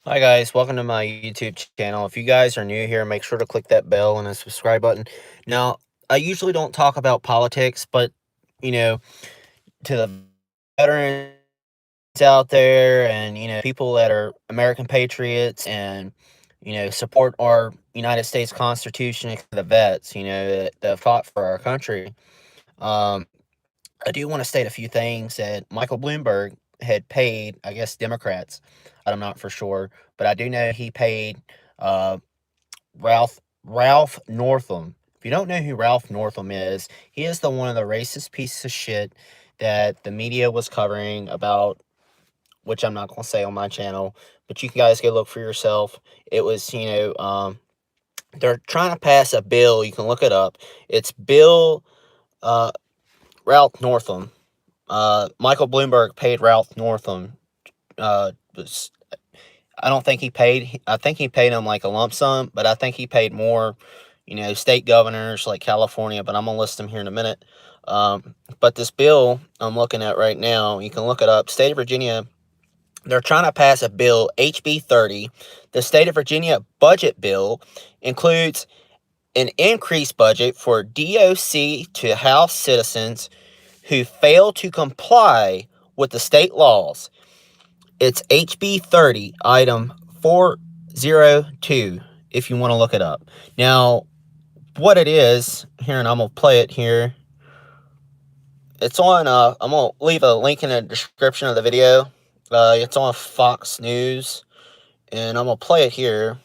Hi guys, welcome to my YouTube channel. If you guys are new here, make sure to click that bell and the subscribe button. Now, I usually don't talk about politics, but to the veterans out there and people that are American patriots and support our United States Constitution, the vets, that fought for our country. Um, I do want to state a few things that Michael Bloomberg had paid, I guess, Democrats. I'm not for sure, but I do know he paid uh, Ralph Northam. If you don't know who Ralph Northam is, he is the one of the racist pieces of shit that the media was covering about, which I'm not going to say on my channel, but you guys go look for yourself. It was, they're trying to pass a bill. You can look it up. It's Bill uh, Ralph Northam. Michael Bloomberg paid Ralph Northam. Uh, I don't think he paid. I think he paid him like a lump sum, but I think he paid more. State governors like California, but I'm gonna list them here in a minute. But this bill I'm looking at right now, you can look it up. State of Virginia, they're trying to pass a bill, HB 30. The state of Virginia budget bill includes an increased budget for DOC to house citizens who fail to comply with the state laws. It's HB 30, item 402, if you want to look it up. Now, what it is, here, and I'm going to play it here. It's on, I'm going to leave a link in the description of the video. It's on Fox News, and I'm going to play it here.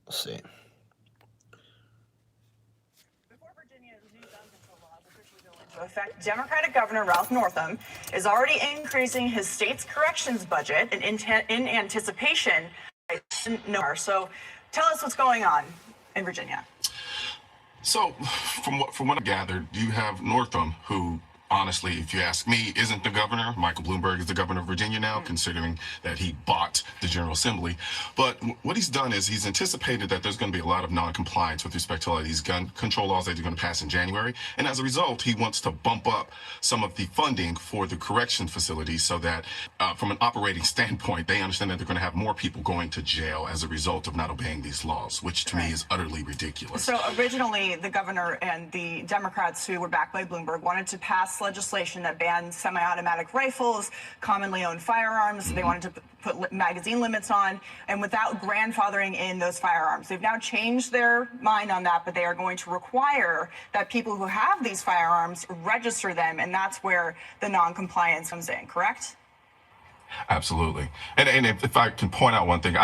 Let's see. Effect, Democratic Governor Ralph Northam is already increasing his state's corrections budget in anticipation. So tell us what's going on in Virginia. So, from what I gathered, you have Northam, who, honestly, if you ask me, isn't the governor. Michael Bloomberg is the governor of Virginia now, considering that he bought the General Assembly. But what he's done is he's anticipated that there's going to be a lot of non-compliance with respect to all of these gun control laws that are going to pass in January. And as a result, he wants to bump up some of the funding for the correction facilities so that, from an operating standpoint, they understand that they're going to have more people going to jail as a result of not obeying these laws, which to me is utterly ridiculous. So originally, the governor and the Democrats who were backed by Bloomberg wanted to pass legislation that banned semi-automatic rifles, commonly owned firearms. They wanted to put magazine limits on, and without grandfathering in those firearms. They've now changed their mind on that, but they are going to require that people who have these firearms register them, and that's where the non-compliance comes in, correct? Absolutely. And if I can point out one thing,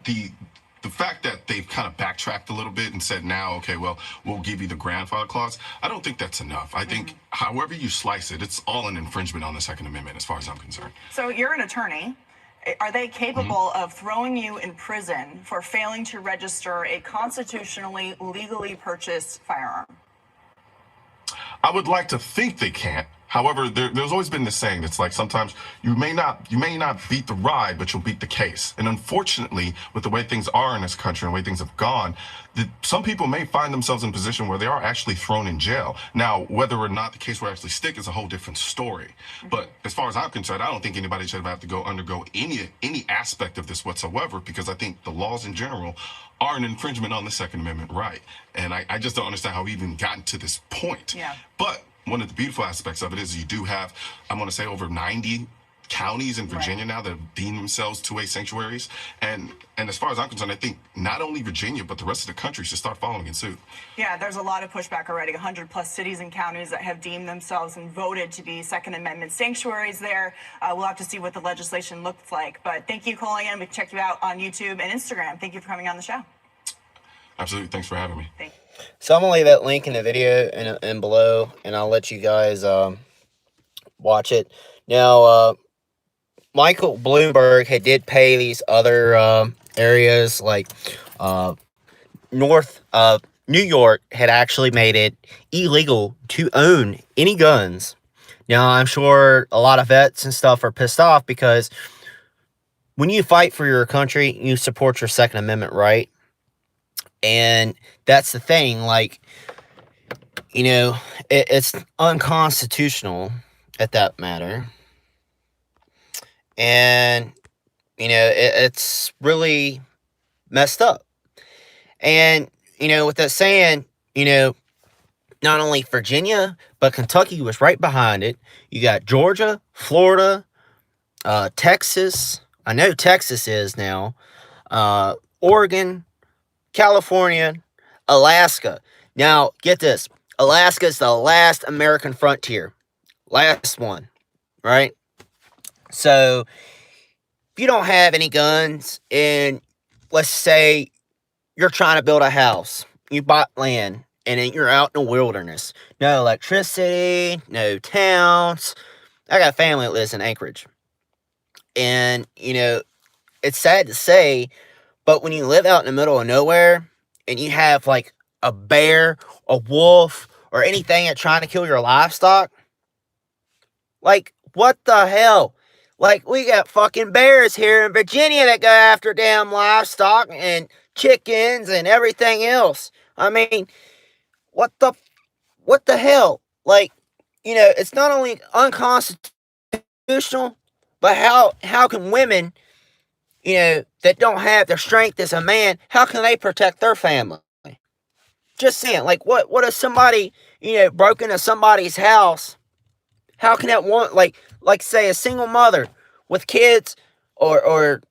the fact that they've kind of backtracked a little bit and said now, okay, well, we'll give you the grandfather clause, I don't think that's enough. I think however you slice it, it's all an infringement on the Second Amendment as far as I'm concerned. So you're an attorney. Are they capable of throwing you in prison for failing to register a constitutionally, legally purchased firearm? I would like to think they can't. However, there's always been this saying that's like sometimes you may not beat the ride, but you'll beat the case. And unfortunately, with the way things are in this country and the way things have gone, some people may find themselves in a position where they are actually thrown in jail. Now, whether or not the case will actually stick is a whole different story. But as far as I'm concerned, I don't think anybody should have to undergo any aspect of this whatsoever, because I think the laws in general are an infringement on the Second Amendment right. And I just don't understand how we even gotten to this point. Yeah. But one of the beautiful aspects of it is you do have, I'm going to say, over 90 counties in Virginia now that have deemed themselves two-way sanctuaries. And as far as I'm concerned, I think not only Virginia, but the rest of the country should start following in suit. Yeah, there's a lot of pushback already. 100 plus cities and counties that have deemed themselves and voted to be Second Amendment sanctuaries there. We'll have to see what the legislation looks like. But thank you for calling in. We can check you out on YouTube and Instagram. Thank you for coming on the show. Absolutely. Thanks for having me. Thank you. So I'm gonna leave that link in the video and below, and I'll let you guys watch it. Now, Michael Bloomberg did pay these other areas like North New York had actually made it illegal to own any guns. Now, I'm sure a lot of vets and stuff are pissed off because when you fight for your country, you support your Second Amendment right. And that's the thing, like, it's unconstitutional at that matter. And, it's really messed up. And, with that saying, not only Virginia, but Kentucky was right behind it. You got Georgia, Florida, Texas. I know Texas is now. Oregon, California, Alaska. Now, get this. Alaska is the last American frontier. Last one, right? So, if you don't have any guns, and let's say you're trying to build a house, you bought land, and then you're out in the wilderness. No electricity, no towns. I got family that lives in Anchorage. And, it's sad to say, but when you live out in the middle of nowhere and you have like a bear, a wolf, or anything that's trying to kill your livestock, like, what the hell? Like, we got fucking bears here in Virginia that go after damn livestock and chickens and everything else. I mean, what the hell? Like, it's not only unconstitutional, but how can women, that don't have the strength as a man, how can they protect their family? Just saying, like, what if somebody, broke into somebody's house? How can that one, like say a single mother with kids, or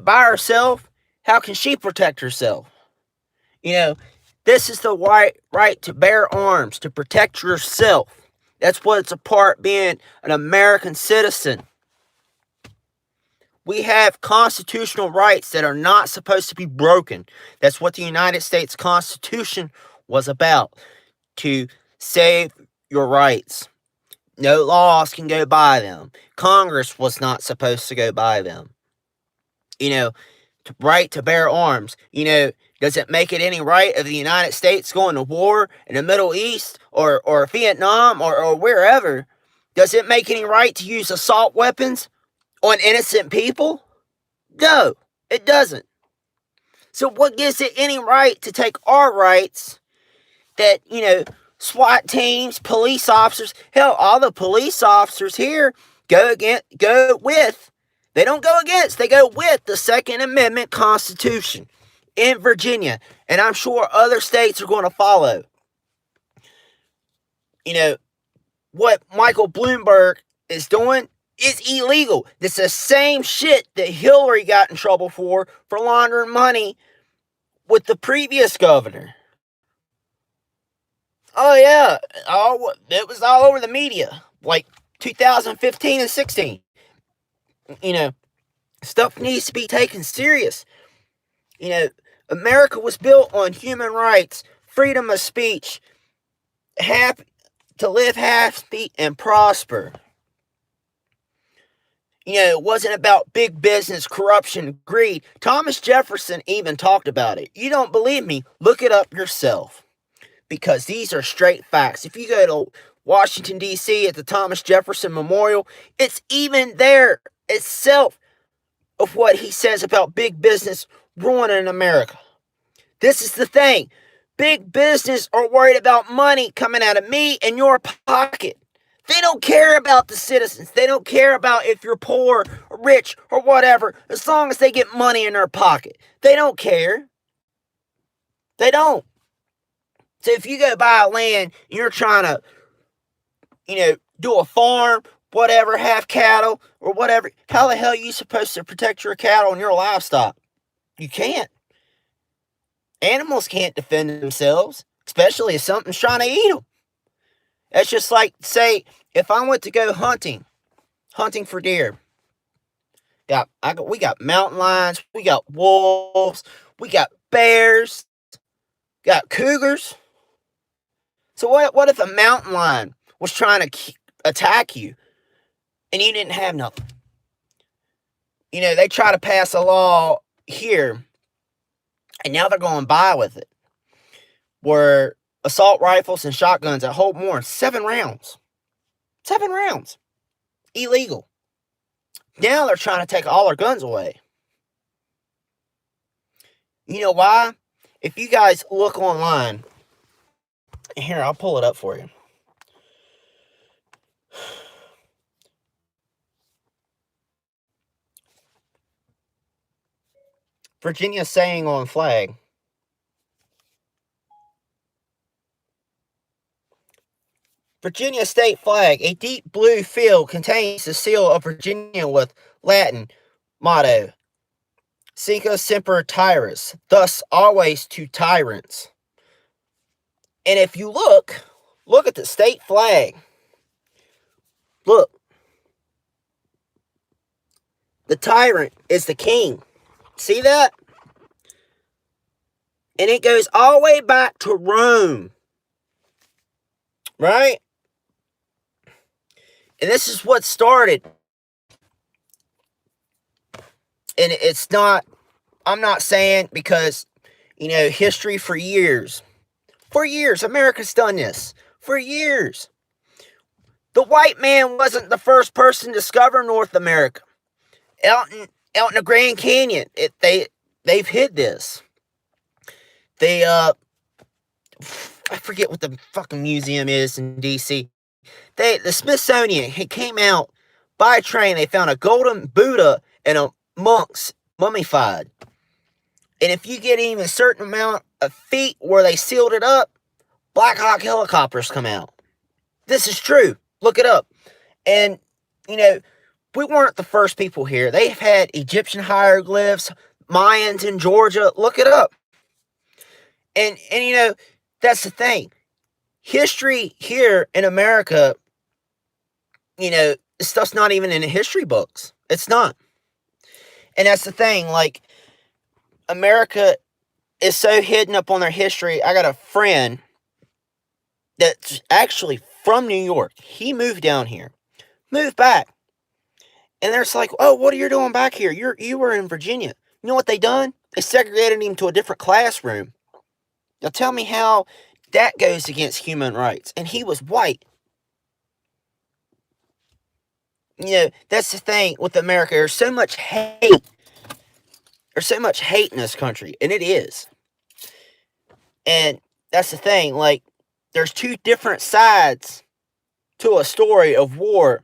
by herself, how can she protect herself? This is the right to bear arms, to protect yourself. That's what it's about being an American citizen. We have constitutional rights that are not supposed to be broken. That's what the United States Constitution was about, to save your rights. No laws can go by them. Congress was not supposed to go by them. Right to bear arms. Does it make it any right of the United States going to war in the Middle East or Vietnam or wherever? Does it make any right to use assault weapons on innocent people? No, it doesn't. So what gives it any right to take our rights that, SWAT teams, police officers, hell, all the police officers here they don't go against, they go with the Second Amendment Constitution in Virginia. And I'm sure other states are going to follow. What Michael Bloomberg is doing is illegal. It's the same shit that Hillary got in trouble for laundering money with the previous governor. Oh yeah, it was all over the media, like 2015 and 16. Stuff needs to be taken serious. America was built on human rights, freedom of speech, to live happy and prosper. It wasn't about big business, corruption, greed. Thomas Jefferson even talked about it. You don't believe me? Look it up yourself. Because these are straight facts. If you go to Washington, D.C. at the Thomas Jefferson Memorial, it's even there itself of what he says about big business ruining America. This is the thing. Big business are worried about money coming out of me and your pocket. They don't care about the citizens. They don't care about if you're poor or rich or whatever, as long as they get money in their pocket. They don't care. They don't. So if you go buy a land and you're trying to, do a farm, whatever, have cattle or whatever, how the hell are you supposed to protect your cattle and your livestock? You can't. Animals can't defend themselves, especially if something's trying to eat them. That's just like, say, if I went to go hunting for deer. We got mountain lions, we got wolves, we got bears, got cougars. So what if a mountain lion was trying to attack you and you didn't have nothing? They try to pass a law here, and now they're going by with it, where assault rifles and shotguns that hold more than 7 rounds. 7 rounds. Illegal. Now they're trying to take all our guns away. You know why? If you guys look online, here, I'll pull it up for you. Virginia saying on flag. Virginia state flag, a deep blue field, contains the seal of Virginia with Latin motto, Sic Semper Tyrannis, thus always to tyrants. And if you look at the state flag. Look. The tyrant is the king. See that? And it goes all the way back to Rome. Right? And this is what started. And it's not, I'm not saying because, history for years. For years, America's done this. For years. The white man wasn't the first person to discover North America. Out in the Grand Canyon, they've hid this. I forget what the fucking museum is in D.C. The Smithsonian, it came out by train. They found a golden Buddha and a monk's mummified. And if you get even a certain amount of feet where they sealed it up, Black Hawk helicopters come out. This is true. Look it up. And, we weren't the first people here. They've had Egyptian hieroglyphs, Mayans in Georgia. Look it up. And that's the thing. History here in America, stuff's not even in the history books. It's not. And that's the thing. Like, America is so hidden up on their history. I got a friend that's actually from New York. He moved down here. Moved back. And they're just like, oh, what are you doing back here? You were in Virginia. You know what they done? They segregated him to a different classroom. Now tell me how that goes against human rights. And he was white. That's the thing with America. There's so much hate. There's so much hate in this country. And it is. And that's the thing. Like, there's two different sides to a story of war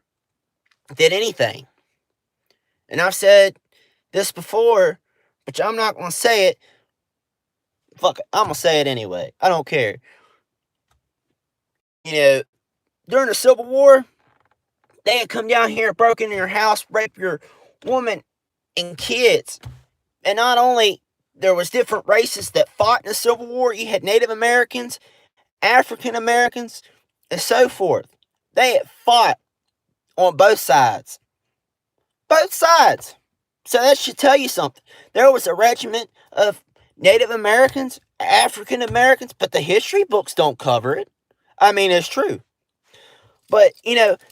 than anything. And I've said this before, but I'm not going to say it. Fuck it, I'm going to say it anyway. I don't care. During the Civil War, they had come down here, broke into your house, raped your woman and kids. And not only there was different races that fought in the Civil War, you had Native Americans, African Americans, and so forth. They had fought on both sides. Both sides. So that should tell you something. There was a regiment of Native Americans, African Americans, but the history books don't cover it. I mean, it's true. But,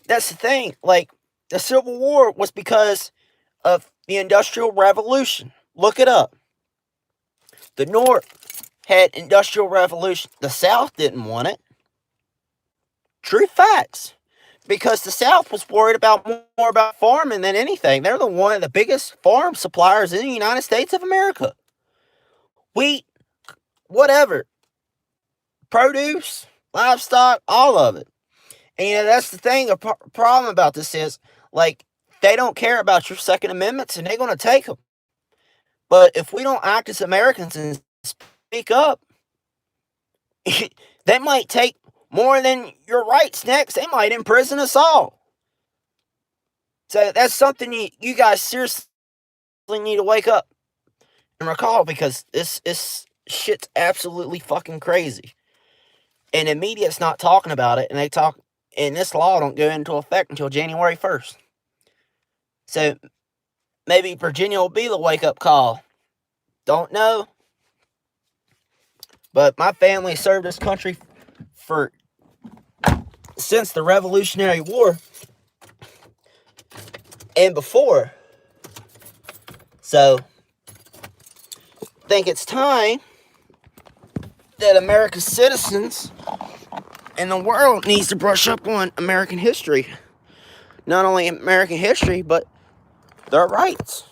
that's the thing. Like, the Civil War was because of the Industrial Revolution. Look it up. The North had Industrial Revolution. The South didn't want it. True facts. Because the South was worried more about farming than anything. They're one of the biggest farm suppliers in the United States of America. Wheat, whatever. Produce, livestock, all of it. And that's the thing. The problem about this is, like, they don't care about your Second Amendments and they're going to take them. But if we don't act as Americans and speak up, they might take more than your rights next. They might imprison us all. So that's something you guys seriously need to wake up and recall, because this shit's absolutely fucking crazy. And the media's not talking about it, and this law don't go into effect until January 1st. So maybe Virginia will be the wake-up call. Don't know. But my family served this country since the Revolutionary War and before. So I think it's time that America's citizens and the world needs to brush up on American history. Not only American history, but their rights.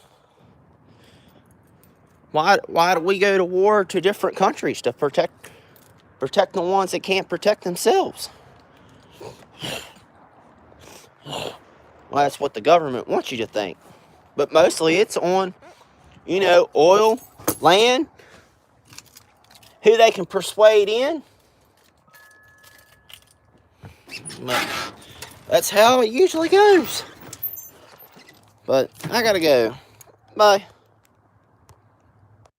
Why do we go to war to different countries to protect the ones that can't protect themselves? Well, that's what the government wants you to think. But mostly it's on, oil land, who they can persuade in. But that's how it usually goes. But I gotta go. Bye.